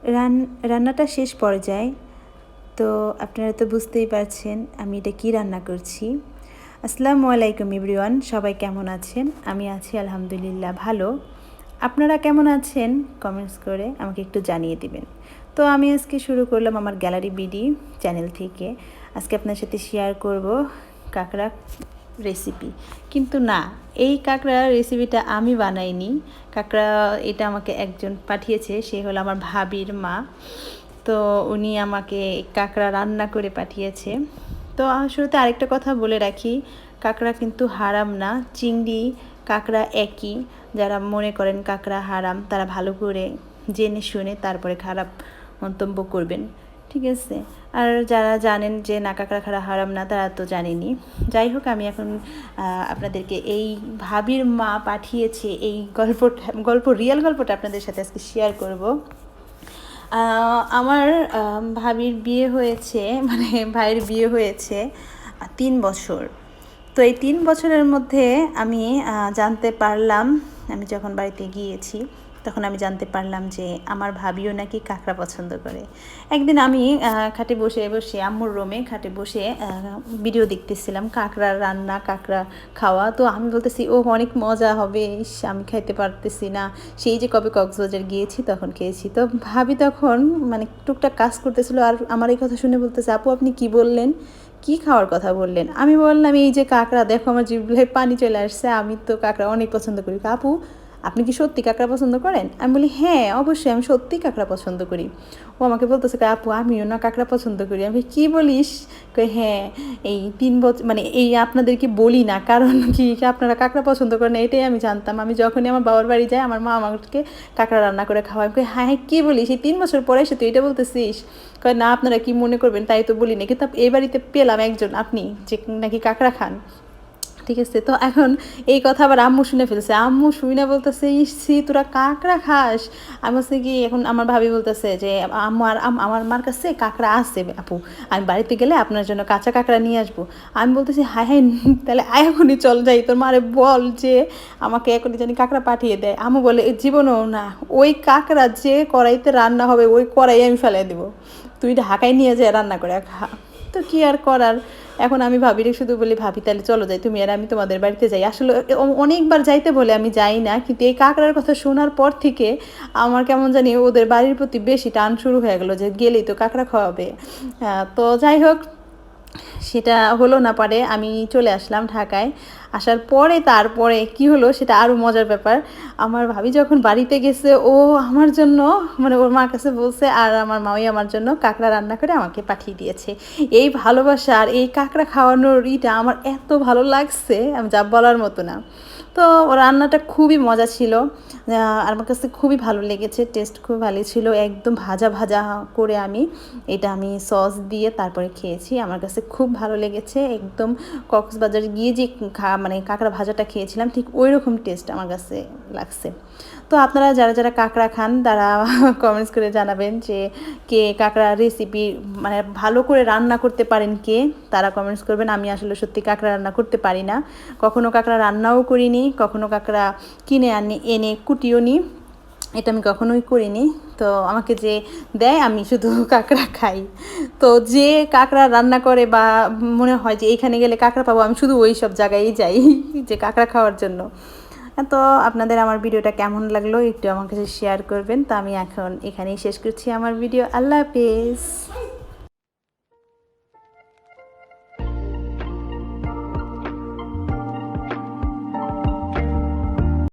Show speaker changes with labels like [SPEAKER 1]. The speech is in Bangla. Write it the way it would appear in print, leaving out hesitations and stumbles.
[SPEAKER 1] রান্নাটা শেষ পর্যায়ে। তো আপনারা তো বুঝতেই পারছেন আমি এটা কি রান্না করছি। আসসালামু আলাইকুম এভরিওয়ান, সবাই কেমন আছেন? আমি আছি আলহামদুলিল্লাহ ভালো। আপনারা কেমন আছেন কমেন্টস করে আমাকে একটু জানিয়ে দিবেন। তো আমি আজকে শুরু করলাম আমার গ্যালারি বিডি চ্যানেল থেকে। আজকে আপনার সাথে শেয়ার করব কাঁকড়া রেসিপি। কিন্তু না, এই কাঁকড়া রেসিপিটা আমি বানাইনি। কাঁকড়া এটা আমাকে একজন পাঠিয়েছে, সে হলো আমার ভাবির মা। তো উনি আমাকে কাঁকড়া রান্না করে পাঠিয়েছে। তো শুরুতে আরেকটা কথা বলে রাখি, কাঁকড়া কিন্তু হারাম না, চিংড়ি কাঁকড়া একই। যারা মনে করেন কাঁকড়া হারাম তারা ভালো করে জেনে শুনে তারপরে খারাপ মন্তব্য করবেন, ঠিক আছে? আর যারা জানেন যে না কাঁকড়া খাওয়া হারাম না, তারা তো জানেনি। যাই হোক, আমি এখন আপনাদেরকে এই ভাবির মা পাঠিয়েছে এই রিয়েল গল্পটা আপনাদের সাথে আজকে শেয়ার করব। আমার ভাবির বিয়ে হয়েছে, মানে ভাইয়ের বিয়ে হয়েছে 3 বছর। তো এই 3 বছরের মধ্যে আমি জানতে পারলাম, আমি যখন বাড়িতে গিয়েছি তখন আমি জানতে পারলাম যে আমার ভাবিও নাকি কাঁকড়া পছন্দ করে। একদিন আমি খাটে বসে বসে আম্মুর রুমে খাটে বসে ভিডিও দেখতেছিলাম কাঁকড়া রান্না, কাঁকড়া খাওয়া। তো আমি বলতেছি ও অনেক মজা হবে, আমি খাইতে পারতেছি না, সেই যে কবে কক্সবাজার গিয়েছি তখন খেয়েছি। তো ভাবি তখন মানে টুকটাক কাজ করতেছিল, আর আমার এই কথা শুনে বলতেছে আপু আপনি কি বললেন, কি খাওয়ার কথা বললেন? আমি বললাম এই যে কাঁকড়া, দেখো আমার জিভে পানি চলে আসছে, আমি তো কাঁকড়া অনেক পছন্দ করি। আপু আপনি কি সত্যি কাঁকড়া পছন্দ করেন? আমি বলি হ্যাঁ অবশ্যই, আমি সত্যিই কাঁকড়া পছন্দ করি। ও আমাকে বলতেছে আপু আমিও না কাঁকড়া পছন্দ করি। আমি কি বলিস? হ্যাঁ, এই 3 বছর মানে এই আপনাদেরকে বলি না কারণ কি আপনারা কাঁকড়া পছন্দ করেন এটাই আমি জানতাম। আমি যখনই আমার বাবার বাড়ি যাই আমার মা আমাকে কাঁকড়া রান্না করে খাওয়ায়। হ্যাঁ হ্যাঁ, কী বলিস এই 3 বছর পরে এসে তুই এটা বলতেছিস? না আপনারা কি মনে করবেন তাই তো বলি না, কিন্তু এই বাড়িতে পেলাম একজন আপনি যে নাকি কাঁকড়া খান, ঠিক আছে? তো এখন এই কথা আবার আম্মু শুনে ফেলছে। আম্মু শুনে বলতেছে ইসি তোরা কাঁকড়া খাস? আমি বলছি কি, এখন আমার ভাবি বলতেছে যে আম্মু আর আমার মার কাছে কাঁকড়া আছে আপু, আমি বাড়িতে গেলে আপনার জন্য কাঁচা কাঁকড়া নিয়ে আসবো। আমি বলতেছি হাই হাই, তাহলে এখনই চল যাই, তোর মারে বল যে আমাকে এখনই জানি কাঁকড়া পাঠিয়ে দেয়। আম্মু বলে জীবনও না, ওই কাঁকড়া যে কড়াইতে রান্না হবে ওই কড়াই আমি ফেলে দেবো, তুই ঢাকায় নিয়ে যায় রান্না করে খা। তো কি আর করার, এখন আমি ভাবিরে শুধু বলি ভাবি তাহলে চলো যাই, তুমি আর আমি তোমাদের বাড়িতে যাই। আসলে অনেকবার যাইতে বলে আমি যাই না, কিন্তু এই কাঁকড়ার কথা শোনার পর থেকে আমার কেমন জানি ওদের বাড়ির প্রতি বেশি টান শুরু হয়ে গেলো যে গেলেই তো কাঁকড়া খাওয়াবে। তো যাই হোক, সেটা হলো না, পারে আমি চলে আসলাম ঢাকায়। আসার পরে তারপরে কি হলো সেটা আরও মজার ব্যাপার। আমার ভাবি যখন বাড়িতে গেছে ও আমার জন্য মানে ওর মার কাছে বলছে, আর আমার মাই আমার জন্য কাঁকড়া রান্না করে আমাকে পাঠিয়ে দিয়েছে। এই ভালোবাসা আর এই কাঁকড়া খাওয়ানোর ইটা আমার এত ভালো লাগছে, আমি যা বলার মতো না। তো রান্নাটা খুবই মজা ছিল, আর আমার কাছে খুবই ভালো লেগেছে, টেস্ট খুব ভালো ছিল। একদম ভাজা ভাজা করে আমি সস দিয়ে তারপরে খেয়েছি, আমার কাছে খুব ভালো লেগেছে। একদম কক্সবাজার গিয়ে যে মানে কাঁকড়া ভাজাটা খেয়েছিলাম ঠিক ওই রকম টেস্ট আমার কাছে লাগছে। তো আপনারা যারা যারা কাঁকড়া খান তারা কমেন্টস করে জানাবেন যে কে কাঁকড়া রেসিপি মানে ভালো করে রান্না করতে পারেন কে, তারা কমেন্টস করবেন। আমি আসলে সত্যি কাঁকড়া রান্না করতে পারি না, কখনো কাঁকড়া রান্নাও করিনি, কখনো কাঁকড়া কিনে এনে কুটিও নি, এটা আমি কখনোই করিনি। তো আমাকে যে দেয় আমি শুধু কাঁকড়া খাই। তো যে কাঁকড়া রান্না করে বা মনে হয় যে এইখানে গেলে কাঁকড়া পাবো, আমি শুধু ওই সব জায়গায় যাই যে কাঁকড়া খাওয়ার জন্য। তো আপনাদের আমার ভিডিওটা কেমন লাগলো একটু আমার কাছে শেয়ার করবেন। তো আমি এখন এখানেই শেষ করছি আমার ভিডিও। আল্লাহ হাফেজ।